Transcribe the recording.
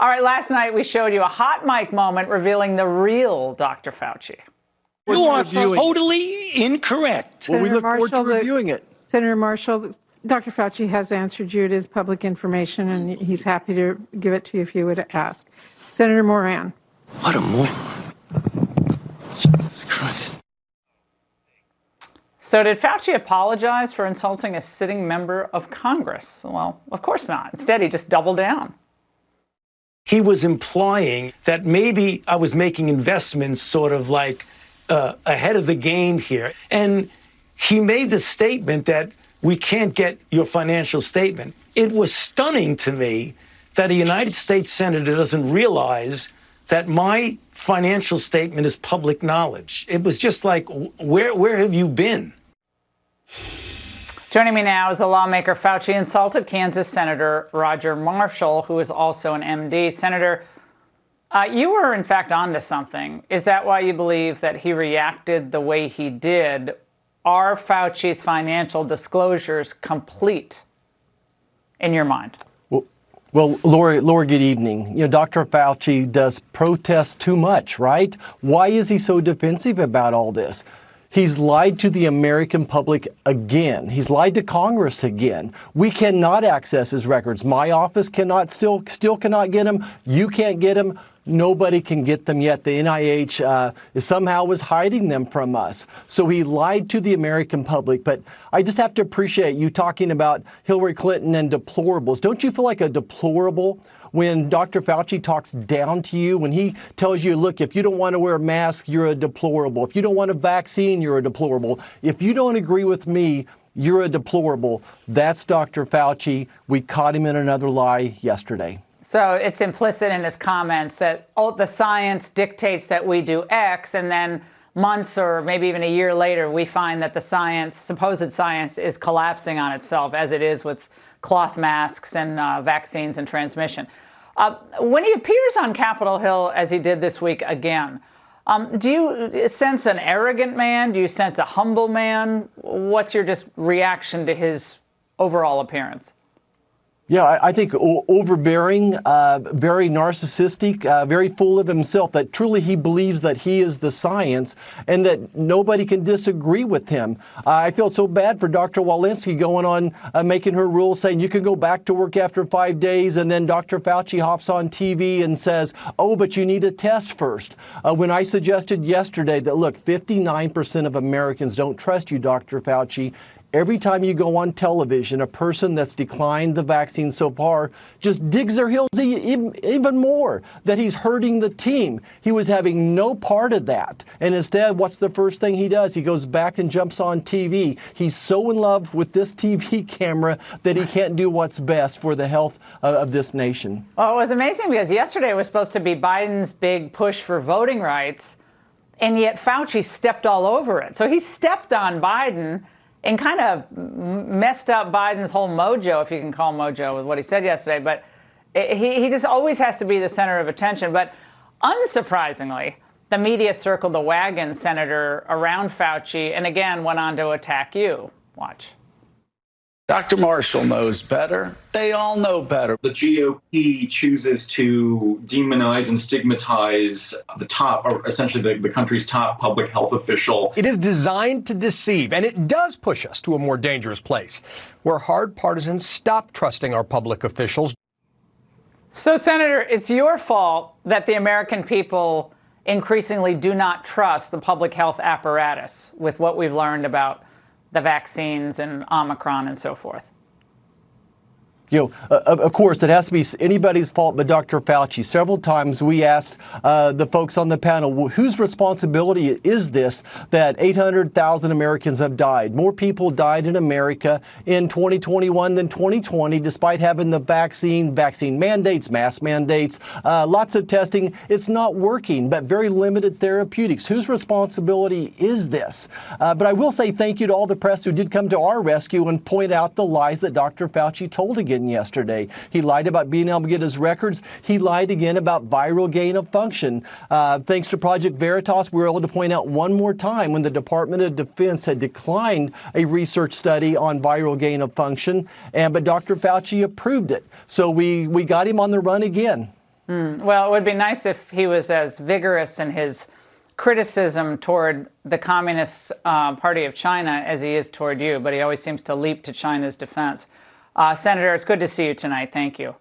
All right, last night we showed you a hot mic moment revealing the real Dr. Fauci. You are totally incorrect. Well, we look forward to Marshall, reviewing it. Senator Marshall, Dr. Fauci has answered you. It is public information, and he's happy to give it to you if you would ask. Senator Moran. What a moron. Jesus Christ. So did Fauci apologize for insulting a sitting member of Congress? Well, of course not. Instead, he just doubled down. He was implying that maybe I was making investments sort of like ahead of the game here. And he made the statement that we can't get your financial statement. It was stunning to me that a United States senator doesn't realize that my financial statement is public knowledge. It was just like, where have you been? Joining me now is the lawmaker. Fauci insulted Kansas Senator Roger Marshall, who is also an MD. Senator, you were in fact onto something. Is that why you believe that he reacted the way he did? Are Fauci's financial disclosures complete in your mind? Well, Laura, good evening. You know, Dr. Fauci does protest too much, right? Why is he so defensive about all this? He's lied to the American public again. He's lied to Congress again. We cannot access his records. My office cannot, still cannot get them. You can't get them. Nobody can get them yet. The NIH somehow was hiding them from us. So he lied to the American public. But I just have to appreciate you talking about Hillary Clinton and deplorables. Don't you feel like a deplorable when Dr. Fauci talks down to you, when he tells you, look, if you don't want to wear a mask, you're a deplorable. If you don't want a vaccine, you're a deplorable. If you don't agree with me, you're a deplorable. That's Dr. Fauci. We caught him in another lie yesterday. So it's implicit in his comments that the science dictates that we do X, and then months or maybe even a year later, we find that the science, supposed science, is collapsing on itself, as it is with cloth masks and vaccines and transmission. When he appears on Capitol Hill, as he did this week again, do you sense an arrogant man? Do you sense a humble man? What's your just reaction to his overall appearance? Yeah, I think overbearing, very narcissistic, very full of himself, that truly he believes that he is the science and that nobody can disagree with him. I feel so bad for Dr. Walensky going on making her rules saying you can go back to work after 5 days, and then Dr. Fauci hops on TV and says, oh, but you need a test first. When I suggested yesterday that, look, 59% of Americans don't trust you, Dr. Fauci, every time you go on television, a person that's declined the vaccine so far just digs their heels even more, that he's hurting the team. He was having no part of that. And instead, what's the first thing he does? He goes back and jumps on TV. He's so in love with this TV camera that he can't do what's best for the health of this nation. Well, it was amazing because yesterday was supposed to be Biden's big push for voting rights, and yet Fauci stepped all over it. So he stepped on Biden and kind of messed up Biden's whole mojo, if you can call mojo, with what he said yesterday. But he just always has to be the center of attention. But unsurprisingly, the media circled the wagon, Senator, around Fauci, and again went on to attack you. Watch. Dr. Marshall knows better. They all know better. The GOP chooses to demonize and stigmatize the top, or essentially the country's top public health official. It is designed to deceive, and it does push us to a more dangerous place, where hard partisans stop trusting our public officials. So, Senator, it's your fault that the American people increasingly do not trust the public health apparatus with what we've learned about the vaccines and Omicron and so forth. You know, of course, it has to be anybody's fault but Dr. Fauci. Several times we asked the folks on the panel, well, whose responsibility is this that 800,000 Americans have died? More people died in America in 2021 than 2020, despite having the vaccine mandates, mask mandates, lots of testing. It's not working, but very limited therapeutics. Whose responsibility is this? But I will say thank you to all the press who did come to our rescue and point out the lies that Dr. Fauci told again yesterday. He lied about being able to get his records. He lied again about viral gain of function. Thanks to Project Veritas, we were able to point out one more time when the Department of Defense had declined a research study on viral gain of function, but Dr. Fauci approved it. So we got him on the run again. Well, it would be nice if he was as vigorous in his criticism toward the Communist Party of China as he is toward you, but he always seems to leap to China's defense. Senator, it's good to see you tonight. Thank you.